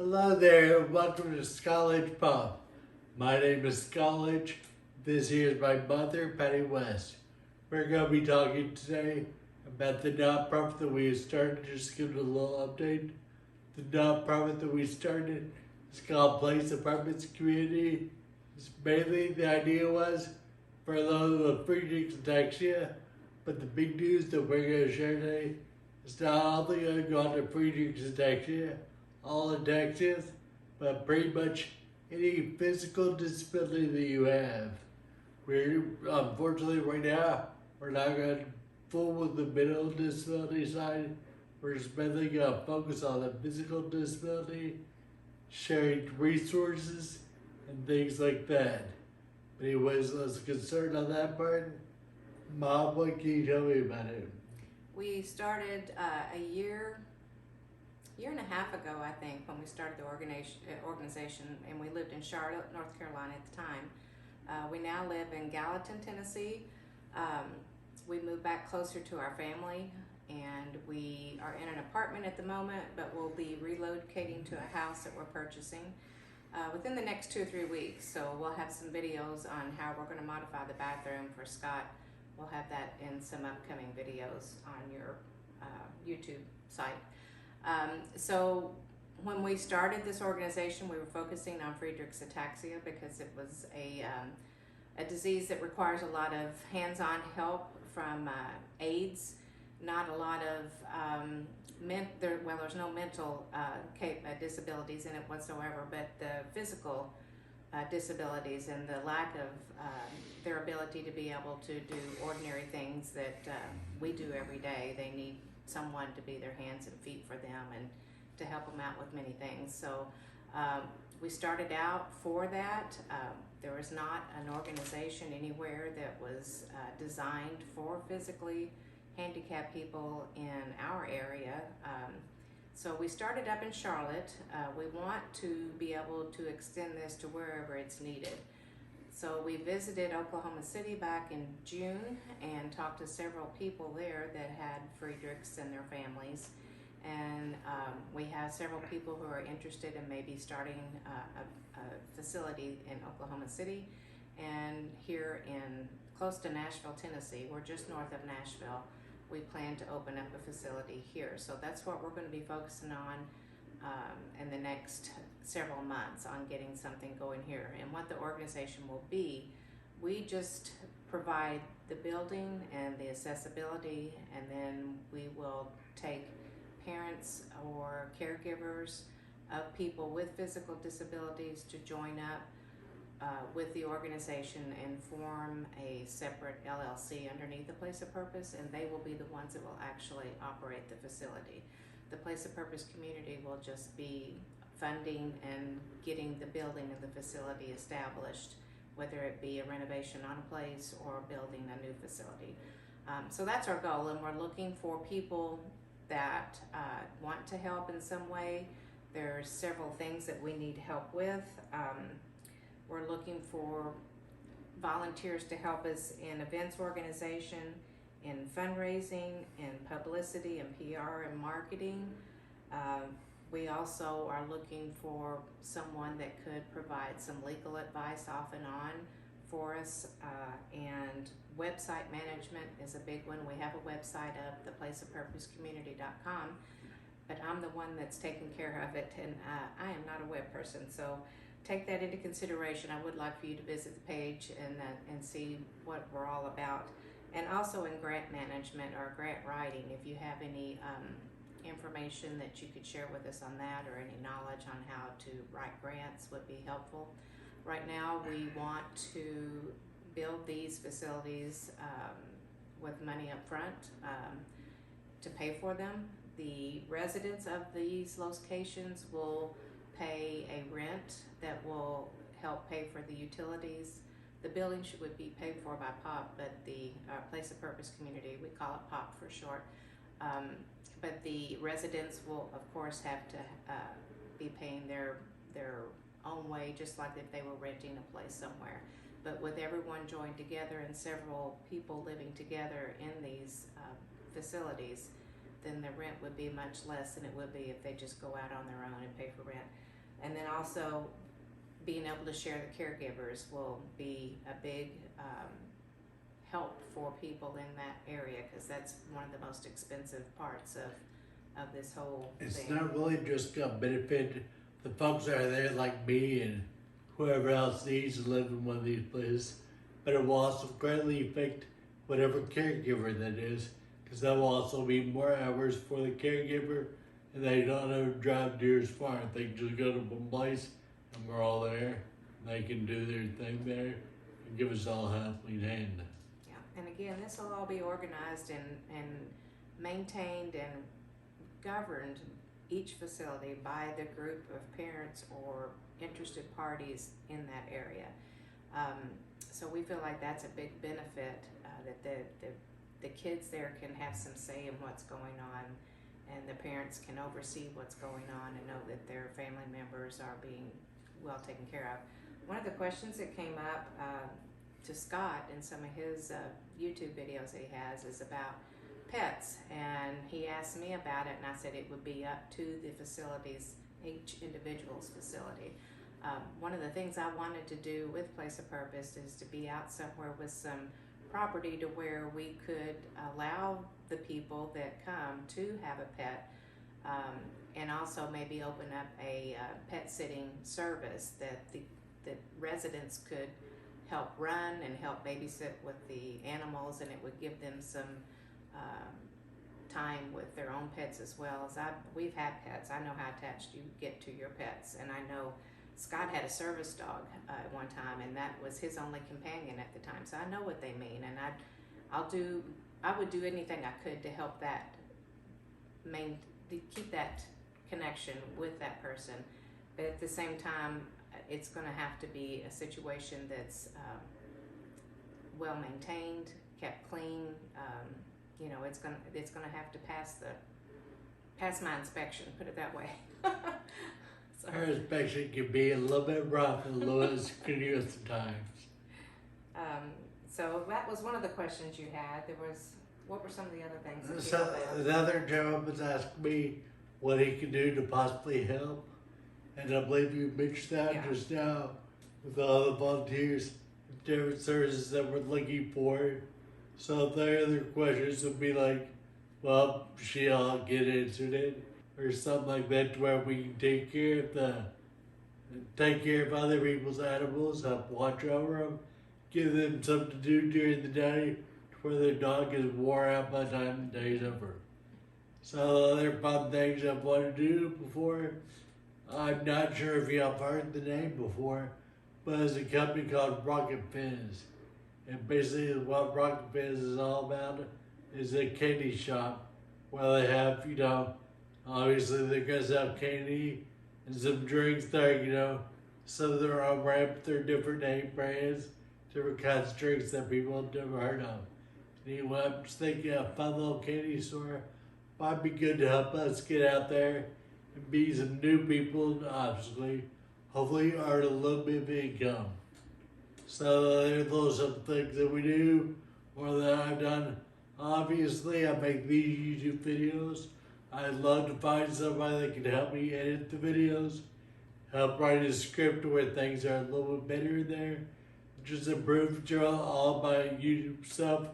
Hello there, and welcome to College PoP. My name is College. This here is my mother, Patty West. We're going to be talking today about the nonprofit that we started. Just give it a little update. The nonprofit that we started is called Place Apartments Community. It's mainly the idea was for those with Friedrichs ataxia, but the big news that we're going to share today is not only going to go on to Friedrichs ataxia, all ataxias, but pretty much any physical disability that you have. We're unfortunately right now we're not going to full with the mental disability side. We're just mainly going to focus on the physical disability, sharing resources and things like that. But anyways, let's get started on that part. Mom, what can you tell me about it? We started a year and a half ago, I think, when we started the organization, and we lived in Charlotte, North Carolina at the time. We now live in Gallatin, Tennessee. We moved back closer to our family, and we are in an apartment at the moment, but we'll be relocating to a house that we're purchasing within the next 2 or 3 weeks. So we'll have some videos on how we're going to modify the bathroom for Scott. We'll have that in some upcoming videos on your YouTube site. So when we started this organization, we were focusing on Friedrichs ataxia because it was a disease that requires a lot of hands-on help from aides. Not a lot of there's no mental disabilities in it whatsoever, but the physical disabilities and the lack of their ability to be able to do ordinary things that we do every day. They need someone to be their hands and feet for them and to help them out with many things. So we started out for that. There was not an organization anywhere that was designed for physically handicapped people in our area. So we started up in Charlotte. We want to be able to extend this to wherever it's needed. So we visited Oklahoma City back in June and talked to several people there that had Friedrichs and their families. And we have several people who are interested in maybe starting a facility in Oklahoma City and here in close to Nashville, Tennessee. We're just north of Nashville. We plan to open up a facility here. So that's what we're going to be focusing on in the next several months, on getting something going here. And what the organization will be, we just provide the building and the accessibility, and then we will take parents or caregivers of people with physical disabilities to join up with the organization and form a separate LLC underneath the Place of Purpose, and they will be the ones that will actually operate the facility. The Place of Purpose community will just be funding and getting the building and the facility established, whether it be a renovation on a place or building a new facility. So that's our goal, and we're looking for people that want to help in some way. There's several things that we need help with. We're looking for volunteers to help us in events organization, in fundraising, in publicity and PR and marketing. We also are looking for someone that could provide some legal advice off and on for us, and website management is a big one. We have a website up, theplaceofpurposecommunity.com, but I'm the one that's taking care of it, and I am not a web person, so take that into consideration. I would like for you to visit the page and see what we're all about. And also in grant management or grant writing, if you have any information that you could share with us on that, or any knowledge on how to write grants, would be helpful. Right now we want to build these facilities with money up front to pay for them. The residents of these locations will pay a rent that will help pay for the utilities. The building would be paid for by PoP, but the Place of Purpose community, we call it PoP for short. But the residents will, of course, have to be paying their own way, just like if they were renting a place somewhere. But with everyone joined together and several people living together in these facilities, then the rent would be much less than it would be if they just go out on their own and pay for rent. And then also being able to share the caregivers will be a big help for people in that area, because that's one of the most expensive parts of this whole It's thing. not really just gonna benefit the folks that are there like me and whoever else needs to live in one of these places, but it will also greatly affect whatever caregiver that is, because that will also be more hours for the caregiver, and they don't have to drive near as far. They can just go to one place and we're all there. They can do their thing there and give us all a helping hand. Yeah, and again, this will all be organized and maintained and governed, each facility, by the group of parents or interested parties in that area. So we feel like that's a big benefit, that the kids there can have some say in what's going on, and the parents can oversee what's going on and know that their family members are being well taken care of. One of the questions that came up to Scott in some of his YouTube videos that he has is about pets, and he asked me about it, and I said it would be up to the facilities, each individual's facility. One of the things I wanted to do with Place of Purpose is to be out somewhere with some property to where we could allow the people that come to have a pet, and also maybe open up a pet sitting service that the residents could help run and help babysit with the animals, and it would give them some time with their own pets as well. As we've had pets, I know how attached you get to your pets, and I know Scott had a service dog at one time, and that was his only companion at the time. So I know what they mean, and I would do anything I could to help that to keep that connection with that person. But at the same time, it's going to have to be a situation that's well maintained, kept clean. You know, it's gonna have to pass my inspection. Put it that way. So, Our inspection can be a little bit rough and a little strenuous at times. so that was one of the questions you had. What were some of the other things that you So had? another gentleman was asking me what he could do to possibly help, and I believe you mentioned that just now with all the volunteers, different services that we're looking for. So if there are other questions, would be like, well, she'll get answered it, or something like that, to where we can take care of other people's animals, help watch over them, give them something to do during the day, to where their dog is wore out by the time the day's over. So other fun things I've wanted to do before, I'm not sure if y'all heard the name before, but there's a company called Rocket Fizz. And basically what Rocket Fizz is all about is a candy shop where they have, obviously they're gonna sell candy and some drinks there, some of their own brand, their different name brands, different kinds of drinks that people have never heard of. Anyway, I'm just thinking a fun little candy store might be good to help us get out there and be some new people, and obviously, hopefully earn a little bit of income. So there's those some things that we do, or that I've done. Obviously, I make these YouTube videos. I'd love to find somebody that can help me edit the videos, help write a script where things are a little bit better in there, just improve all my YouTube stuff.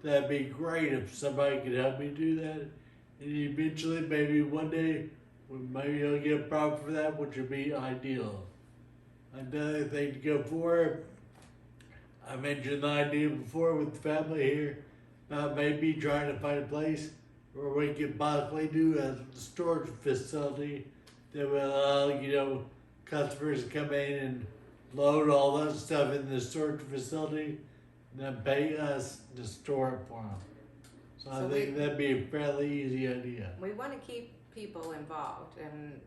That'd be great if somebody could help me do that. And eventually, maybe one day, maybe I'll get a profit for that, which would be ideal. Another thing to go for, I mentioned the idea before with the family here about maybe trying to find a place where we could possibly do a storage facility that will allow, customers to come in and load all that stuff in the storage facility and then pay us to store it for them. So I think that'd be a fairly easy idea. We want to keep people involved, and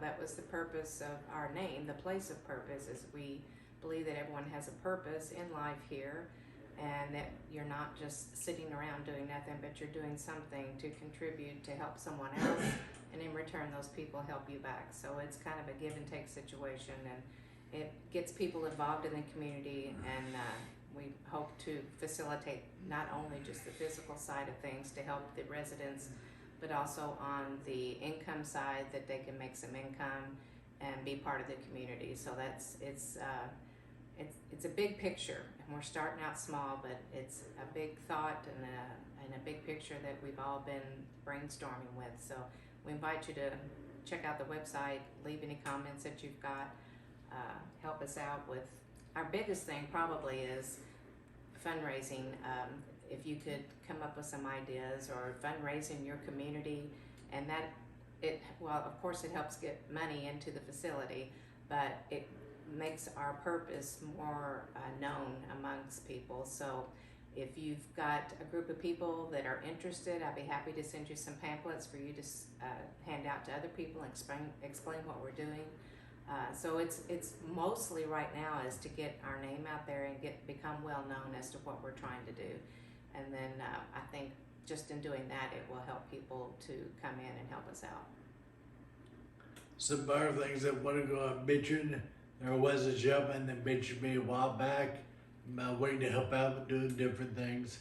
that was the purpose of our name. The Place of Purpose is we believe that everyone has a purpose in life here, and that you're not just sitting around doing nothing, but you're doing something to contribute to help someone else, and in return those people help you back. So it's kind of a give and take situation, and it gets people involved in the community, and we hope to facilitate not only just the physical side of things to help the residents, but also on the income side, that they can make some income and and be part of the community. So it's a big picture, and we're starting out small, but it's a big thought and a big picture that we've all been brainstorming with. So we invite you to check out the website, leave any comments that you've got, help us out with. Our biggest thing probably is fundraising. If you could come up with some ideas or fundraising in your community, and well, of course it helps get money into the facility, but it makes our purpose more known amongst people. So if you've got a group of people that are interested, I'd be happy to send you some pamphlets for you to hand out to other people and explain what we're doing. So it's mostly right now is to get our name out there and become well known as to what we're trying to do. And then I think just in doing that, it will help people to come in and help us out. Some other things that want to go on mention, there was a gentleman that mentioned me a while back about waiting to help out with doing different things.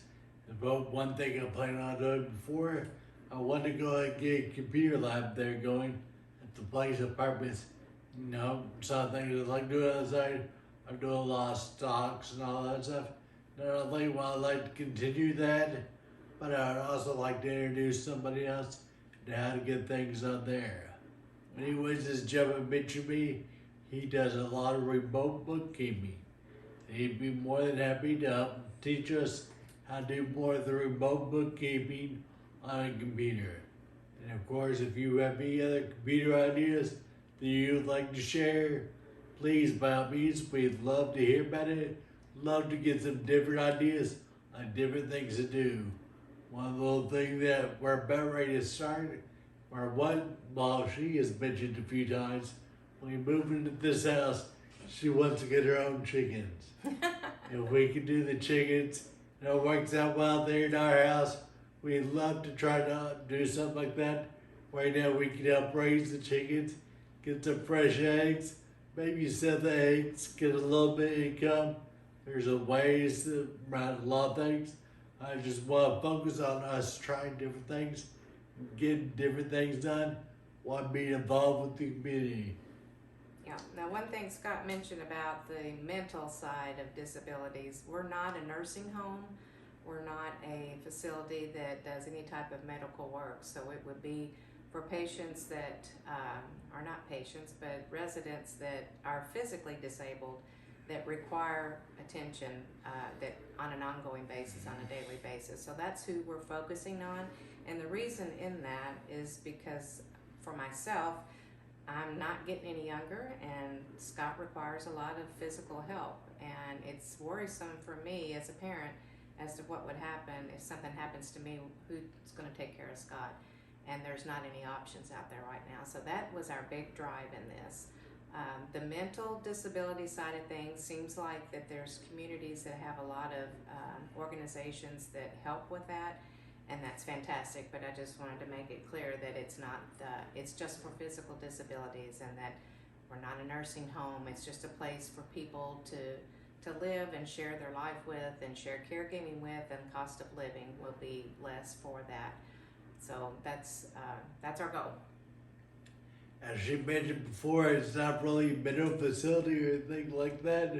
About one thing I planned on doing before, I wanted to go and get a computer lab there going at the place apartments. You know, some things I like doing outside. I'm doing a lot of stocks and all that stuff. Not only would I like to continue that, but I'd also like to introduce somebody else to how to get things on there. Anyways, this gentleman mentioned me. He does a lot of remote bookkeeping. He'd be more than happy to help teach us how to do more of the remote bookkeeping on a computer. And of course, if you have any other computer ideas that you'd like to share, please, by all means, we'd love to hear about it. Love to get some different ideas on different things to do. One little thing that we're about ready to start, she has mentioned a few times, when we move into this house, she wants to get her own chickens. If we could do the chickens, it works out well there in our house, we'd love to try to do something like that. Right now we can help raise the chickens, get some fresh eggs, maybe sell the eggs, get a little bit of income. There's a ways around a lot of things. I just want to focus on us trying different things, getting different things done, while being involved with the community. Yeah. Now, one thing Scott mentioned about the mental side of disabilities, we're not a nursing home. We're not a facility that does any type of medical work. So it would be for patients that are not patients, but residents that are physically disabled that require attention that on an ongoing basis, on a daily basis. So that's who we're focusing on. And the reason in that is because for myself, I'm not getting any younger, and Scott requires a lot of physical help. And it's worrisome for me as a parent as to what would happen if something happens to me, who's going to take care of Scott? And there's not any options out there right now. So that was our big drive in this. The mental disability side of things seems like that there's communities that have a lot of organizations that help with that, and that's fantastic. But I just wanted to make it clear that it's not, it's just for physical disabilities, and that we're not a nursing home. It's just a place for people to live and share their life with and share caregiving with, and cost of living will be less for that. So that's our goal. As she mentioned before, it's not really a mental facility or anything like that,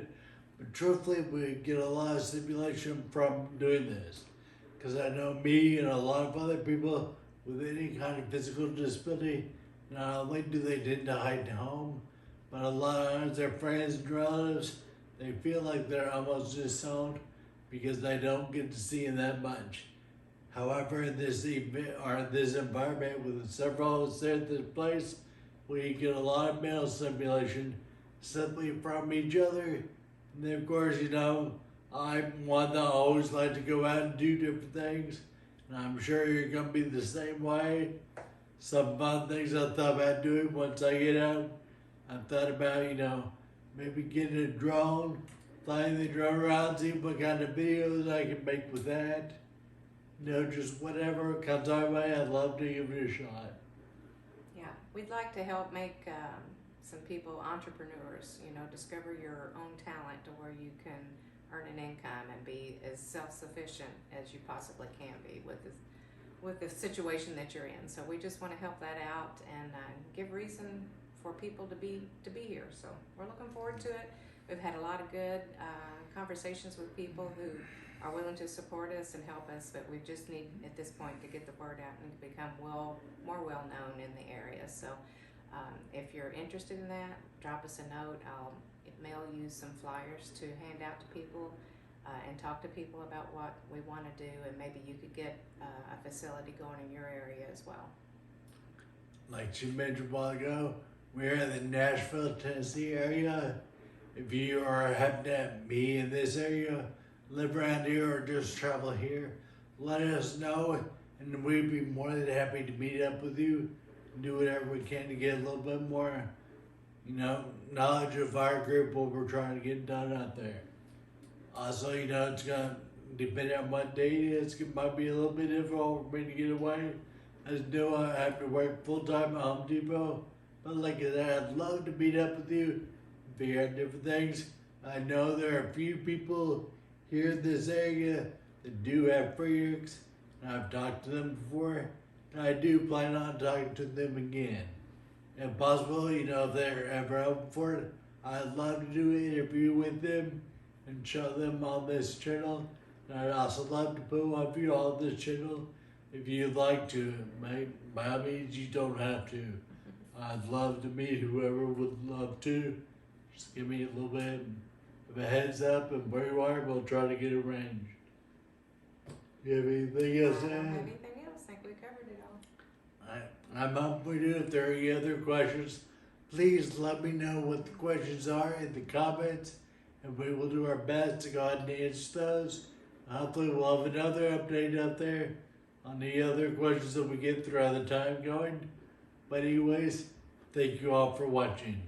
but truthfully, we get a lot of stimulation from doing this. Because I know me and a lot of other people with any kind of physical disability, not only do they tend to hide at home, but a lot of times their friends and relatives, they feel like they're almost disowned because they don't get to see them that much. However, in this environment with several of us there at this place, we get a lot of mental stimulation simply from each other. And then, of course, I'm one that always like to go out and do different things. And I'm sure you're going to be the same way. Some fun things I thought about doing once I get out. I thought about, maybe getting a drone, flying the drone around, see what kind of videos I can make with that. Just whatever comes our way, I'd love to give it a shot. Yeah, we'd like to help make some people entrepreneurs, discover your own talent to where you can earn an income and be as self-sufficient as you possibly can be with the situation that you're in. So we just want to help that out and give reason for people to be here. So we're looking forward to it. We've had a lot of good conversations with people who are willing to support us and help us, but we just need at this point to get the word out and to become more well known in the area. So if you're interested in that, drop us a note. I'll mail you some flyers to hand out to people and talk to people about what we want to do, and maybe you could get a facility going in your area as well. Like she mentioned a while ago, we're in the Nashville, Tennessee area. If you are happen to be in this area, live around here, or just travel here, let us know, and we'd be more than happy to meet up with you and do whatever we can to get a little bit more, knowledge of our group, what we're trying to get done out there. Also, it's gonna depend on what day it is. It might be a little bit difficult for me to get away. As you know, I have to work full time at Home Depot. But like I said, I'd love to meet up with you, figure out different things. I know there are a few people here in this area that do have Friedrichs, and I've talked to them before, and I do plan on talking to them again. If possible, if they're ever open for it, I'd love to do an interview with them and show them on this channel. And I'd also love to put one of you on this channel if you'd like to. By all means, you don't have to. I'd love to meet whoever would love to. Just give me a little bit of a heads up, and where you are, we'll try to get arranged. You have anything else to add? I don't have anything else. I think we covered it all. I'm up for you. If there are any other questions, please let me know what the questions are in the comments, and we will do our best to go ahead and answer those. Hopefully we'll have another update out there on the other questions that we get throughout the time going. But anyways, thank you all for watching.